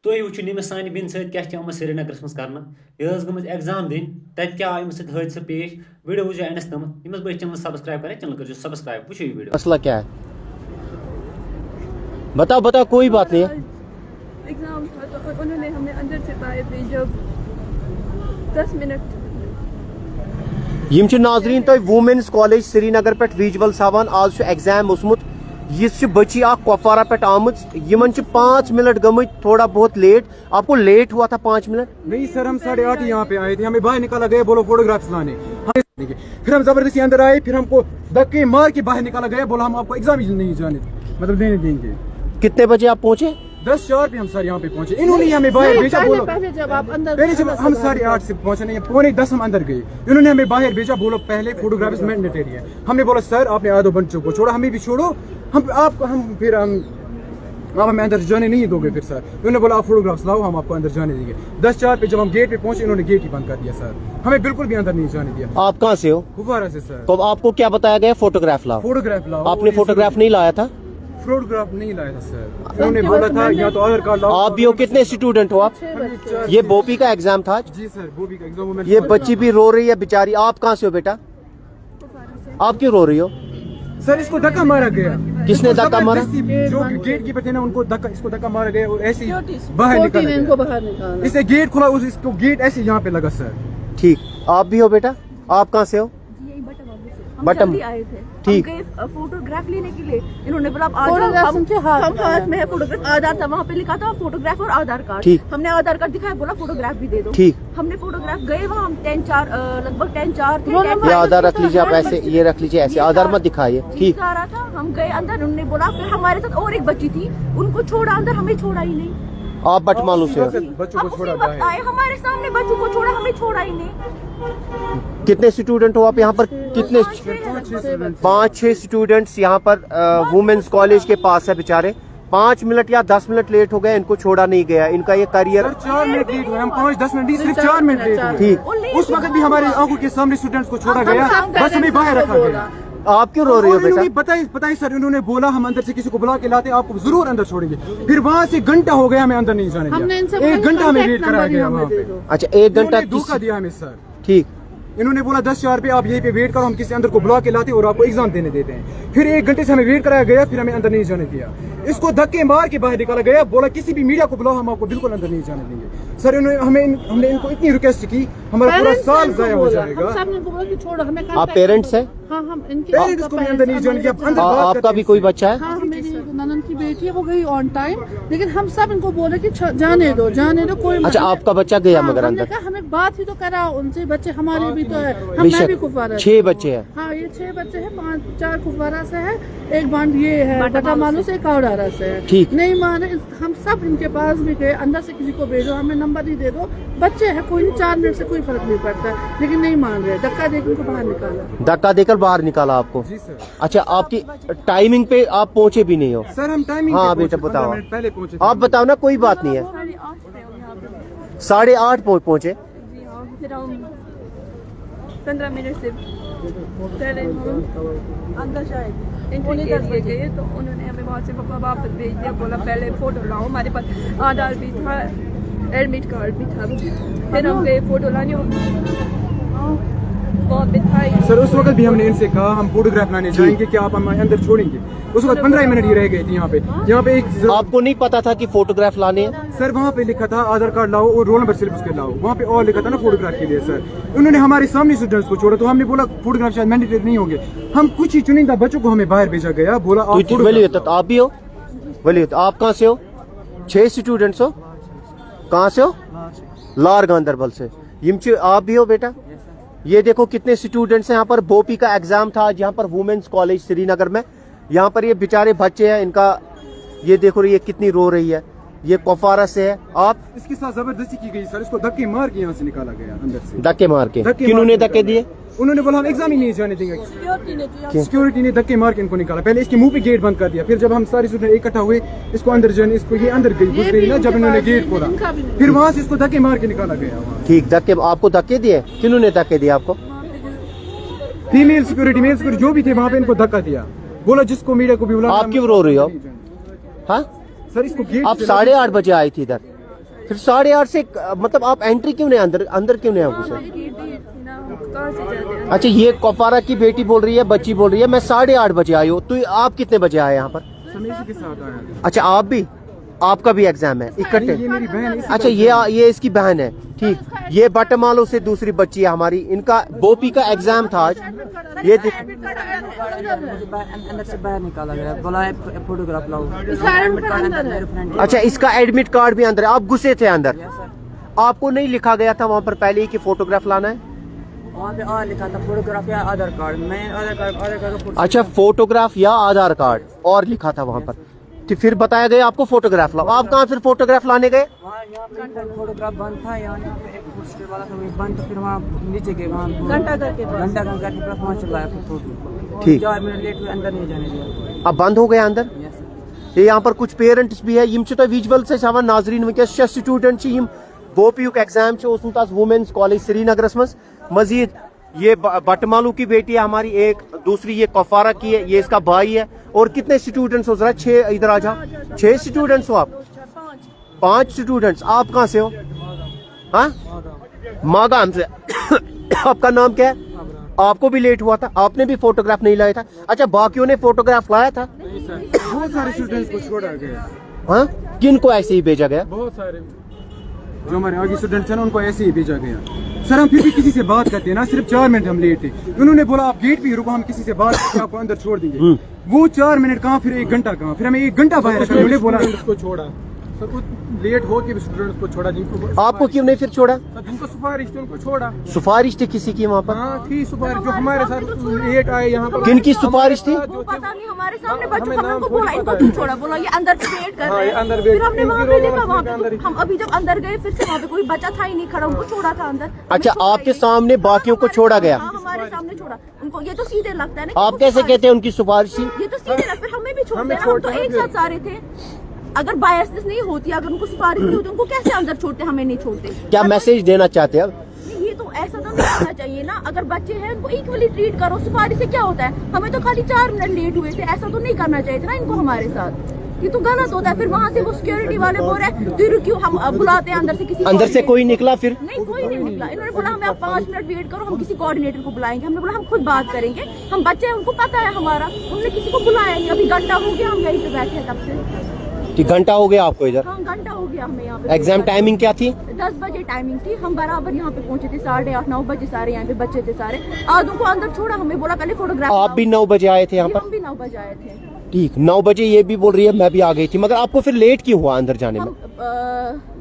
तुम वो निमिस सान बिन सत्या श्रीनगर मज कर गम एग्जाम दिन तत क्या आम सदसा पेश वीडियो वो एंडस तम यमस बस चैनल सब्सक्राइब करें चैनल कर सब्सक्राइब वो वीडियो मसला क्या है बताओ बताओ कोई बात नहीं है। एग्जाम था तो उन्होंने हमें अंदर से बाहर भेजा 10 मिनट। यम नाजरीन तुम वुमेन्स कॉलेज श्रीनगर पे विजुअल सावान आज एग्जाम उसमुत यह बच्ची कुपवारा पे आम यमन 5 मिनट गम थोड़ा बहुत लेट। आपको लेट हुआ था 5 मिनट? नहीं सर, हम 8:30 यहाँ पे आए थे, हमें बाहर निकाला गया, बोलो फोटोग्राफ्स लाने। फिर हम जबरदस्ती अंदर आए, फिर हमको धक्के मार के बाहर निकाला गया, बोला हम आपको एग्जाम ही नहीं जाने मतलब देने देंगे। कितने बजे आप पहुंचे? 10:04 पे हम सर यहाँ पे पहुंचे। इन्होंने हमें बाहर भेजा, बोलो पहले जब हम 8:30 से पहुंचे नहीं, 9:45 हम अंदर गए, इन्होंने हमें बाहर भेजा, बोलो पहले फोटोग्राफ्स मैंडेटरी है। हमने बोला सर आपने आधो बच्चों को छोड़ा, हमें भी छोड़ो, हम हमें अंदर जाने नहीं दोगे। फिर सर उन्होंने बोला आप फोटोग्राफ्स लाओ, हम आपको अंदर जाने देंगे। 10:04 पे जब हम गेट पे पहुंचे, इन्होंने गेट ही बंद कर दिया सर, हमें बिल्कुल भी अंदर नहीं जाने दिया। आप कहाँ से हो? कुपवारा से सर। तो आपको क्या बताया गया? फोटोग्राफ लाओ। फोटोग्राफ लाओ। आपने फोटोग्राफ नहीं लाया था? फोटोग्राफ नहीं लाया था सर, उन्होंने बोला था या तो आधार कार्ड लाओ। आप भी हो? कितने स्टूडेंट हो आप? ये बोपी का एग्जाम था? जी सर, बोपी का एग्जाम। ये बच्ची भी रो रही है बेचारी। आप कहाँ से हो बेटा? आप क्यों रो रही हो? सर इसको धक्का मारा गया। किसने धक्का मारा? जो गेट कीपर थे ना, उनको इसको धक्का मारा गया और ऐसे ही बाहर निकाला। इसने गेट खोला, इसको गेट ऐसे यहाँ पे लगा सर। ठीक, आप भी हो बेटा? आप कहाँ से हो? बटम आए थे, ठीक। फोटोग्राफ लेने के लिए इन्होंने बोला आप हम हाथ में है फोटोग्राफ, आधार था वहाँ पे लिखा था फोटोग्राफ और आधार कार्ड। ठीक। हमने आधार कार्ड दिखाया, बोला फोटोग्राफ भी दे दो। ठीक। हमने फोटोग्राफ गए वहाँ, हम 10-4 लगभग 10-4 थे। ये आधार रख लीजिए आप, ऐसे ये रख लीजिए, ऐसे आधार मत दिखाइए। ठीक। सारा था, हम गए अंदर, उन्होंने बोला फिर हमारे साथ और एक बच्ची थी, उनको छोड़ा अंदर, हमें छोड़ा ही नहीं। आप बटमालू से हो? बच्चों को छोड़ा बाहर आए, हमारे सामने बच्चों को छोड़ा, हमें छोड़ा ही नहीं। कितने स्टूडेंट हो आप यहाँ पर? कितने? 5-6 स्टूडेंट्स यहाँ पर वुमेन्स कॉलेज के पास है बेचारे। 5 मिनट या 10 मिनट लेट हो गए, इनको छोड़ा नहीं गया। इनका ये करियर 4 मिनट लेट हुए, हम 5-10 मिनट नहीं, सिर्फ 4 मिनट लेट हुए। ठीक। उस वक्त भी हमारे आंखों के सामने स्टूडेंट्स को छोड़ा गया, बस हमें बाहर रखा गया। आप क्यों रो रही हो बेटा? बताइए सर, उन्होंने बोला हम अंदर से किसी को बुला के लाते, आपको जरूर अंदर छोड़ेंगे। फिर वहाँ से घंटा हो गया, हमें अंदर नहीं जाने दिया। 1 घंटा हमें वेट कराया गया वहाँ पे। अच्छा, 1 घंटा धोखा दिया हमें सर। ठीक। इन्होंने बोला 10:04 पे आप यहीं पे वेट करो, हम किसी अंदर को बुला के लाते और आपको एग्जाम देने देते हैं। फिर 1 घंटे से हमें वेट कराया गया, फिर हमें अंदर नहीं जाने दिया। इसको धक्के मार के बाहर निकाला गया, बोला किसी भी मीडिया को बुलाओ, हम आपको बिल्कुल अंदर नहीं जाने देंगे। सर हमने इनको इतनी रिक्वेस्ट की, हमारा पूरा साल जाया हो जाएगा। आप पेरेंट्स हैं? हाँ, हम पेरेंट्स को भी अंदर नहीं जाने दिया। आपका भी कोई बच्चा है? हाँ, मेरी ननद की बेटी है, वो गई ऑन टाइम, लेकिन हम सब इनको बोले कि जाने दो कोई। अच्छा, आपका बच्चा गया मगर अंदर? हमें बात ही तो करा उनसे, बच्चे हमारे भी तो है, मैं भी कुपवारा। 6 बच्चे हैं? हाँ, ये 6 बच्चे हैं, 4 कुपवारा से है, एक बांड ये है बटामालू से, एक औडारा से है। ठीक। नहीं माने, हम सब इनके पास भी गए, अंदर से किसी को भेजो, हमें नंबर ही दे दो, बच्चे है, कोई नहीं, 4 मिनट से कोई फर्क नहीं पड़ता, लेकिन नहीं मान रहे। धक्का देकर उनको बाहर निकाला। धक्का देकर बाहर निकाला आपको? जी सर। अच्छा, आपकी टाइमिंग पे आप पहुंचे भी नहीं हो? सर हम टाइमिंग हाँ बेटा बताओ, पहले पहुंचे। आप बताओ ना, कोई बात नहीं है। 8:30 पहुंचे? फिर हम 15 मिनट से पहले अंदर शायद एंट्री के लिए गए, तो उन्होंने हमें वहाँ से वापस भेज दिया, बोला पहले फोटो लाओ, हमारे पास आधार भी था, एडमिट कार्ड भी था। फिर हम गए फोटो लाने, सर उस वक्त भी हमने इनसे कहा हम फोटोग्राफ लाने जाएंगे, क्या आप हमें अंदर छोड़ेंगे? उस वक्त 15 मिनट ही रह गए थे यहाँ पे एक। आपको नहीं पता था कि फोटोग्राफ लाने हैं? सर वहाँ पे लिखा था आधार कार्ड लाओ और रोल नंबर स्लिप उसके लाओ, वहाँ पे और लिखा था ना फोटोग्राफ के लिए। सर उन्होंने हमारे सामने स्टूडेंट्स को छोड़ा, तो हमने बोला फोटोग्राफ शायद मैंडेटरी नहीं होंगे। हम कुछ ही चुनिंदा बच्चों को हमें बाहर भेजा गया, बोला आप आप भी हो? वलीद, आप कहाँ से हो? 6 स्टूडेंट्स हो? कहाँ से हो? लार गांधरबल से। आप भी हो बेटा? ये देखो कितने स्टूडेंट्स हैं यहाँ पर। बोपी का एग्जाम था आज यहाँ पर वुमेन्स कॉलेज श्रीनगर में। यहाँ पर ये बेचारे बच्चे हैं, इनका ये देखो, ये कितनी रो रही है, ये कुपवारा से है। आप इसके साथ जबरदस्ती की गई सर, इसको धक्के मार के यहाँ से निकाला गया अंदर से। धक्के मार के? किन्होंने धक्के दिए? उन्होंने बोला हम एग्जाम ही नहीं जाने देंगे। सिक्योरिटी ने धक्के मार के इनको निकाला, पहले इसके मुंह पे गेट बंद कर दिया, फिर जब हम सारे स्टूडेंट इकट्ठा हुए, इसको अंदर जाने, इसको ये अंदर घुस गई ना जब इन्होंने गेट खोला, फिर वहाँ से इसको धक्के मार के निकाला गया। ठीक, धक्के आपको धक्के दिए? किन्होंने धक्के दिए आपको? फीमेल सिक्योरिटी, मेल सिक्योरिटी जो भी थे वहाँ पे इनको धक्का दिया, बोला जिसको मीडिया को भी बुला। आप क्यों रो रही हो? हाँ सर इसको गेट आप 8:30 बजे आई थी इधर? फिर 8:30 से मतलब आप एंट्री क्यों नहीं अंदर क्यों नहीं घुसे? हमारी गेट भी ना, कहाँ से जाते हैं? अच्छा, ये कफारा की बेटी बोल रही है, बच्ची बोल रही है मैं 8:30 बजे आई हूँ, तो आप कितने बजे आए यहाँ पर? हम इसी के साथ आए। अच्छा, आप भी, आपका भी एग्जाम है इकट्ठे? ये मेरी बहन है, इसी अच्छा, ये इसकी बहन है, ठीक। ये बटमालो से दूसरी बच्ची है हमारी, इनका बोपी का एग्जाम था आज। ये अंदर से बाहर निकाला गया, बोला फोटोग्राफ लाओ। अच्छा, इसका एडमिट कार्ड भी अंदर है, आप घुसे थे अंदर? आपको नहीं लिखा गया था वहाँ पर पहले ही कि फोटोग्राफ लाना है? वहाँ पे और लिखा था फोटोग्राफ या आधार कार्ड। मैं आधार कार्ड अच्छा, फोटोग्राफ या आधार कार्ड और लिखा था वहाँ पर, तो फिर बताया गया आपको फोटोग्राफ लाओ। आप कहाँ फिर फोटोग्राफ लाने गए? फोटोग्राफ बंद था, यहाँ पे एक पोस्टर वाला था, वो बंद था। फिर वहाँ नीचे गए, वहाँ घंटा करके घंटा करके वहाँ चलाया फिर फोटो। ठीक। 4 मिनट लेट हुए, अंदर नहीं जाने दिया। अब बंद हो गया अंदर? ये यहाँ पर कुछ पेरेंट्स भी है, यम छ विजुअल से हमारे नाजरीन वनकस 6 स्टूडेंट बोपीयुक एग्जाम वुमेन्स कॉलेज श्रीनगरस मज। मजीद ये बटमालू की बेटी है हमारी एक, दूसरी ये कफारा की है, ये इसका भाई है। और कितने स्टूडेंट्स हो? जरा 6 इधर आ जाओ। 6 स्टूडेंट्स हो आप? 5 स्टूडेंट्स। आप कहाँ से हो? हाँ, मागाम से। आपका नाम क्या है? आपको भी लेट हुआ था, आपने भी फोटोग्राफ नहीं लाया था? अच्छा, बाकियों ने फोटोग्राफ लाया था? बहुत सारे स्टूडेंट्स को छोड़ा गया। हाँ, किन को ऐसे ही भेजा गया? बहुत सारे जो हमारे आगे स्टूडेंट्स हैं ना, उनको ऐसे ही भेजा गया। सर, हम फिर भी किसी से बात करते हैं ना, सिर्फ 4 मिनट हम लेट थे। उन्होंने बोला आप गेट पे ही रुको, हम किसी से बात करके आपको अंदर छोड़ देंगे। वो 4 मिनट कहाँ, फिर 1 घंटा कहाँ, फिर हमें 1 घंटा बाहर रखा। उन्होंने बोला उसको छोड़ा, सब कुछ लेट हो के स्टूडेंट्स को छोड़ा। जिनको आपको क्यों नहीं फिर छोड़ा? जिनको सिफारिश थी उनको छोड़ा। सिफारिश थी किसी की वहाँ पर? हाँ थी सिफारिश, जो हमारे साथ लेट आए यहाँ पर। किन की सिफारिश थी? वो पता नहीं, हमारे सामने बच्चों को हमको बोला इनको क्यों छोड़ा, बोला ये अंदर से वेट कर रहे हैं। अंदर फिर हमने वहाँ पे देखा, वहाँ पे हम अभी जब अंदर गए फिर से वहाँ पे कोई बच्चा था ही नहीं खड़ा, उनको छोड़ा था अंदर। अच्छा, आपके सामने बाकियों को छोड़ा गया? हाँ, हमारे सामने छोड़ा उनको। ये तो सीधे लगता है ना। आप कैसे कहते हैं उनकी सिफारिश थी? ये तो सीधे लगता है, हमें भी छोड़ते हैं, हम तो एक साथ सारे थे। अगर बायसनेस नहीं होती, अगर उनको सिफारिश नहीं होती, उनको कैसे अंदर छोड़ते, हमें नहीं छोड़ते। क्या मैसेज देना चाहते हैं अब? ये तो ऐसा तो नहीं करना चाहिए ना। अगर बच्चे हैं उनको इक्वली ट्रीट करो। सिफारिश से क्या होता है? हमें तो खाली 4 मिनट लेट हुए थे, ऐसा तो नहीं करना चाहिए था ना इनको हमारे साथ। ये तो गलत होता है। फिर वहाँ से वो सिक्योरिटी वाले बोल रहे हैं फिर क्यों हम बुलाते हैं अंदर से किसी? अंदर से कोई निकला फिर? नहीं, कोई नहीं निकला। इन्होंने बोला हमें आप 5 मिनट वेट करो, हम किसी कोऑर्डिनेटर को बुलाएंगे। हमने बोला हम खुद बात करेंगे, हम बच्चे हैं, उनको पता है हमारा। उन्होंने किसी को बुलाया नहीं। अभी घंटा हो गया हम यहीं पे बैठे हैं तब से। कि घंटा हो गया आपको इधर? हाँ, घंटा हो गया हमें यहाँ पे। एग्जाम टाइमिंग क्या थी? 10 बजे टाइमिंग थी। हम बराबर यहाँ पे पहुँचे थे 8:30 9 बजे। सारे यहाँ पे बच्चे थे सारे। आधों को अंदर छोड़ा, हमें बोला पहले फोटोग्राफ। आप भी 9 बजे आए थे यहाँ पर? हम भी 9 बजे आए थे। ठीक, 9 बजे ये भी बोल रही है मैं भी आ गई थी, मगर आपको फिर लेट क्यों हुआ अंदर जाने में? हम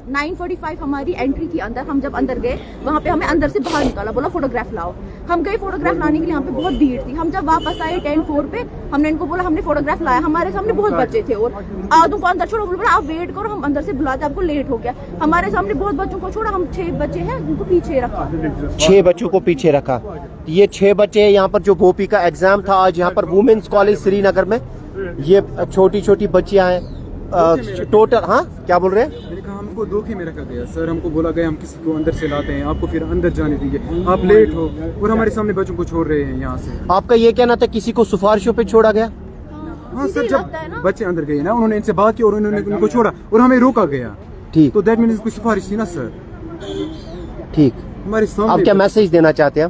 9:45 हमारी एंट्री थी अंदर। हम जब अंदर गए वहाँ पे हमें अंदर से बाहर निकाला, बोला फोटोग्राफ लाओ। हम गए फोटोग्राफ लाने के लिए, यहाँ पे बहुत भीड़ थी। हम जब वापस आए 10:04 पे, हमने इनको बोला हमने फोटोग्राफ लाया। हमारे सामने बहुत बच्चे थे और आधों को अंदर छोड़ा। बोला आप वेट करो, हम अंदर से बुलाते, आपको लेट हो गया। हमारे सामने बहुत बच्चों को छोड़ा। हम 6 बच्चे हैं जिनको पीछे रखा। 6 बच्चों को पीछे रखा। ये 6 बच्चे यहाँ पर जो बोपी का एग्जाम था आज यहाँ पर वुमेन्स कॉलेज श्रीनगर में, ये छोटी छोटी बच्चियां हैं टोटल। हाँ, क्या बोल रहे हैं? मैंने कहा हमको धोखे में रखा गया सर। हमको बोला गया हम किसी को अंदर से लाते हैं, आपको फिर अंदर जाने देंगे, आप लेट हो, और हमारे सामने बच्चों को छोड़ रहे हैं यहाँ से। आपका ये कहना था किसी को सिफारिशों पे छोड़ा गया? हाँ सर, जब बच्चे अंदर गए ना, उन्होंने इनसे बात की और उन्होंने उनको छोड़ा और हमें रोका गया। ठीक, तो दैट मीन्स कोई सिफारिश थी ना सर ठीक। हमारे आप सामने। क्या मैसेज देना चाहते हैं?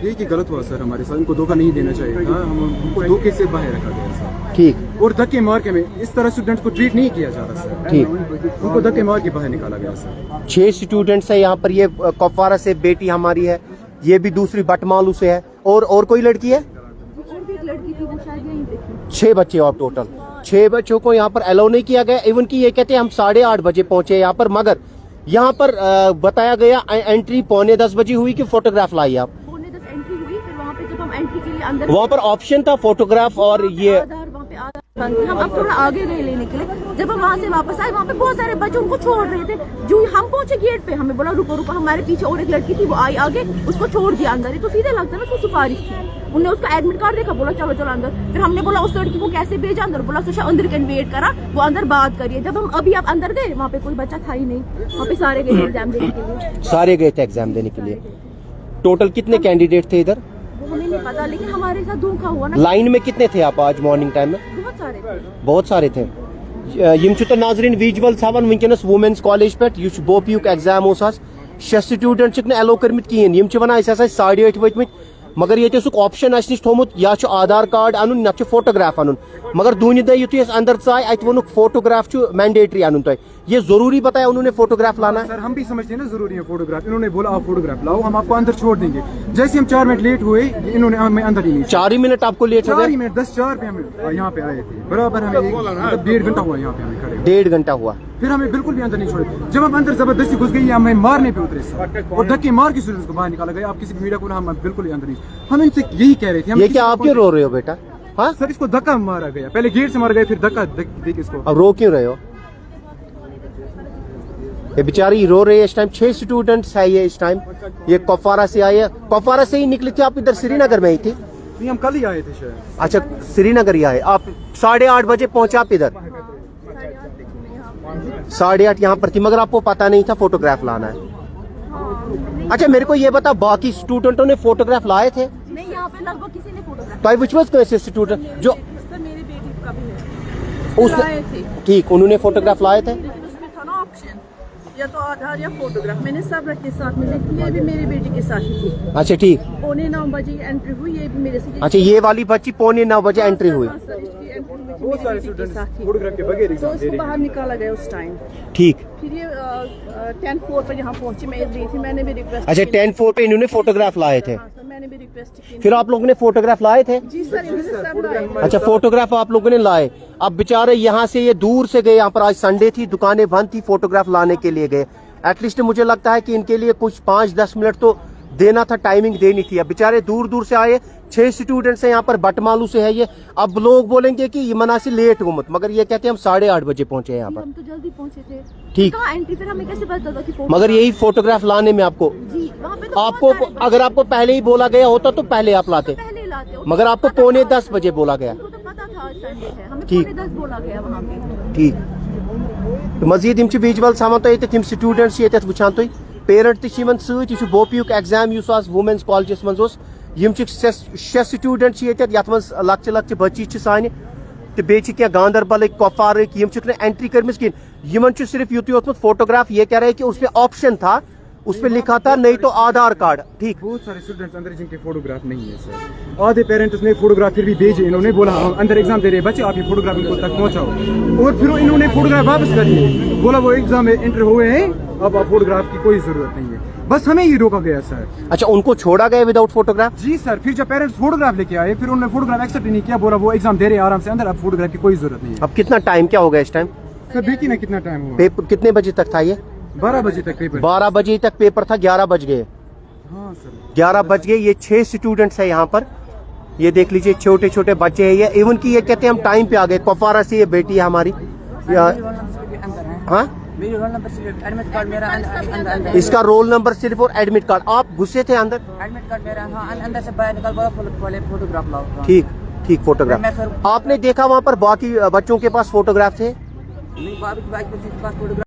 ये कि गलत हुआ सर हमारे साथ, इनको धोखा नहीं देना चाहिए। हाँ, हमको धोखे से बाहर रखा गया सर। ठीक, और धक्के मार के में इस तरह स्टूडेंट्स को ट्रीट नहीं किया जा रहा सर। ठीक। उनको धक्के मार के बाहर निकाला गया सर। 6 स्टूडेंट्स है यहाँ पर। ये कफारा से बेटी हमारी है, ये भी दूसरी बटमालू से है। और कोई लड़की है? और भी एक लड़की थी वो शायद यहीं पे थी। 6 बच्चे हो आप टोटल। 6 बच्चों को यहाँ पर अलाउ नहीं किया गया। इवन की ये कहते हैं हम 8:30 बजे पहुंचे यहाँ पर, मगर यहाँ पर बताया गया एंट्री 9:45 बजे हुई कि फोटोग्राफ लाई आप। 9:45 एंट्री हुई। फिर वहाँ पे जब हम एंट्री के लिए अंदर, वहाँ पर ऑप्शन था फोटोग्राफ और ये। वहाँ पे आधार बंद थी। हम अब थोड़ा आगे गए लेने के लिए। जब हम वहाँ से वापस आए, वहाँ पे बहुत सारे बच्चे उनको छोड़ रहे थे। जो हम पहुंचे गेट पे, हमें बोला रुको रुको। हमारे पीछे और एक लड़की थी, वो आई आगे, उसको छोड़ दिया अंदर। ये तो सीधे लगता है ना, उसको सिफारिश थी। उन्होंने उसका एडमिट कार्ड देखा, बोला चलो चलो अंदर। फिर हमने बोला उस लड़की को कैसे भेजा अंदर, बोला सुशा अंदर कैन वेट करा, वो अंदर बात करिए। जब हम अभी आप अंदर गए, वहाँ पे कोई बच्चा था ही नहीं। वहाँ पे सारे गए एग्जाम देने के लिए। सारे गए थे एग्जाम देने के लिए। टोटल कितने कैंडिडेट थे इधर? वो हमें नहीं पता, लेकिन हमारे साथ धोखा हुआ ना। लाइन में कितने थे आप आज मॉर्निंग टाइम में? बहुत सारे थे। बहुत सारे थे। यम छु तो नाजरीन विजुअल हावन वनकस वुमेन्स कॉलेज पे यह बोपियुक एग्जाम उस आज 6 स्टूडेंट एलो कर्मित कहें यम वन 8:30 वतमित मगर ये ऑप्शन अस नश थोमुत या आधार कार्ड अन ना फोटोग्राफ अन मगर दून दह युत अंदर चाय अत वोनुक फोटोग्राफ मैंडेटरी अन तुम ये जरूरी बताया उन्होंने फोटोग्राफ लाना है। सर हम भी समझते हैं ना जरूरी है फोटोग्राफ, इन्होंने बोला आप फोटोग्राफ लाओ हम आपको अंदर छोड़ देंगे। जैसे हम 4 मिनट लेट हुए इन्होंने हमें अंदर ही नहीं 4 ही मिनट आपको लेट हो 4 ही गए। मिनट 10:04 पे हम यहाँ पे आए थे, बराबर हमें 1.5 घंटा हुआ यहाँ पे हमें खड़े। 1.5 घंटा हुआ फिर हमें बिल्कुल भी अंदर नहीं छोड़े। जब हम अंदर जबरदस्ती घुस गई हमें मारने पे उतरे सर और धक्के मार के स्टूडेंट्स को बाहर निकाला गया। आप किसी मीडिया को हम बिल्कुल अंदर नहीं, हम इनसे यही कह रहे थे। ये क्या आप क्यों रो रहे हो बेटा? हाँ सर इसको धक्का मारा गया, पहले गेट से मारा गया फिर धक्का देख इसको। अब रो क्यों रहे हो? ये बेचारी रो रही है इस टाइम। 6 स्टूडेंट्स है ये इस टाइम, ये कुपवारा से आए। कुपवारा से ही निकली थी आप? इधर श्रीनगर में ही थी? नहीं हम कल ही आए थे शायद। अच्छा श्रीनगर ही आए आप। 8:30 बजे पहुंचे आप इधर? 8:30 यहाँ पर थी मगर आपको पता नहीं था फोटोग्राफ लाना है। अच्छा मेरे को ये बता बाकी स्टूडेंटों ने फोटोग्राफ लाए थे? नहीं, यहाँ पे लगभग किसी ने फोटोग्राफ। तो विच वाज कैसे स्टूडेंट जो सर मेरी बेटी का भी है, उस लाए थे, ठीक उन्होंने फोटोग्राफ लाए थे? लेकिन उसमें था ना ऑप्शन या तो आधार या फोटोग्राफ। मैंने सब रखे साथ में, लेकिन ये भी मेरी बेटी के साथ ही थी। अच्छा ठीक। 9:15 बजे एंट्री हुई, ये भी मेरे से। अच्छा ये वाली बच्ची 8:45 बजे एंट्री हुई? हाँ, सर, इसकी एंट्री हुई थी बहुत मेरी सारे बेटी के स्टूडेंट्स साथ ही। फोटोग्राफ के बगैर तो एग्जाम दे उसको रहे बाहर निकाला गया उस टाइम। ठीक। फिर ये 10-4 पर यहाँ पहुंची, मैं गई थी, मैंने भी रिक्वेस्ट। अच्छा 10-4 पे इन्होंने फोटोग्राफ लाए थे? हाँ सर, मैंने भी रिक्वेस्ट की। फिर आप लोगों ने फोटोग्राफ लाए थे? जी सर, इन्होंने सब लाए। अच्छा फोटोग्राफ आप लोगों ने लाए। अब बेचारे यहाँ से ये दूर से गए, यहाँ पर आज संडे थी, दुकानें बंद थी, फोटोग्राफ लाने के लिए गए। एटलीस्ट मुझे लगता है कि इनके लिए कुछ 5-10 मिनट तो देना था, टाइमिंग देनी थी। अब बेचारे दूर दूर से आए। 6 स्टूडेंट्स हैं यहाँ पर, बटमालू से है ये। अब लोग बोलेंगे कि ये मना से लेट घूमत, मगर ये कहते हैं हम 8:30 बजे पहुंचे यहाँ पर। हम तो जल्दी पहुंचे थे। ठीक। कहाँ एंट्री, फिर हमें कैसे पता चला कि फोटो? मगर यही फोटोग्राफ लाने में आपको जी वहाँ पे तो आपको बहुत सारे अगर आपको पहले ही बोला गया होता तो पहले आप लाते, पहले लाते हो। मगर आपको 9:45 बजे बोला गया। उनको तो पता था संडे है, हमें ठीक। 9:10 बोला गया वहाँ पे। ठीक। तो मजीद यम विजुअल हावन तुम स्टूडेंट्स ये वुचान तुम पेरेंट तन सह बोपियुक एग्जाम आज वुमेन्स कॉलेजस मज 6 स्टूडेंट्स ये लक्चे लक्चे बच्ची सानि तो बे गांधरबल कुपवार एंट्री कर्म कहें सिर्फ युत योत फोटोग्राफ। ये कह रहे हैं कि उसमें ऑप्शन था, उस पर लिखा था नहीं तो आधार कार्ड। ठीक। बहुत सारे स्टूडेंट्स अंदर जिनके फोटोग्राफ नहीं है सर। आधे पेरेंट्स ने फोटोग्राफ फिर भी भेजे, इन्होंने बोला हम अंदर एग्जाम दे रहे हैं बच्चे, आप ये फोटोग्राफ इनको तक पहुंचाओ। और फिर इन्होंने फोटोग्राफ वापस कर दिए, बोला वो एग्जाम में एंटर हुए हैं, अब आप फोटोग्राफ की कोई जरूरत नहीं है। बस हमें ही रोका गया सर। अच्छा उनको छोड़ा गया विदाउट फोटोग्राफ? जी सर। फिर जब पेरेंट्स फोटोग्राफ लेके आए फिर उन्होंने फोटोग्राफ एक्सेप्ट नहीं किया, बोला वो एग्जाम दे रहे हैं आराम से अंदर, अब फोटोग्राफ की कोई जरूरत नहीं है। अब कितना टाइम क्या हो गया इस टाइम? सर देखिए ना कितना टाइम हुआ। पेपर कितने बजे तक था ये? 12 बजे तक पेपर। 12 बजे तक पेपर था, 11 बज गए। हाँ सर 11 बज गए। ये 6 स्टूडेंट्स है यहाँ पर, ये देख लीजिए छोटे छोटे बच्चे हैं ये। इवन की ये कहते हैं हम टाइम पे आ गए। कुपवारा से ये बेटी है हमारी। हाँ मेरी रोल नंबर सिर्फ एडमिट कार्ड मेरा अंदर। इसका रोल नंबर सिर्फ और एडमिट कार्ड। आप घुसे थे अंदर? एडमिट कार्ड मेरा, हाँ अंदर से बाहर निकाल, बोला फोटोग्राफ लाओ। ठीक ठीक फोटोग्राफ। आपने देखा वहाँ पर बाकी बच्चों के पास फोटोग्राफ थे? नहीं, बाकी के पास फोटोग्राफ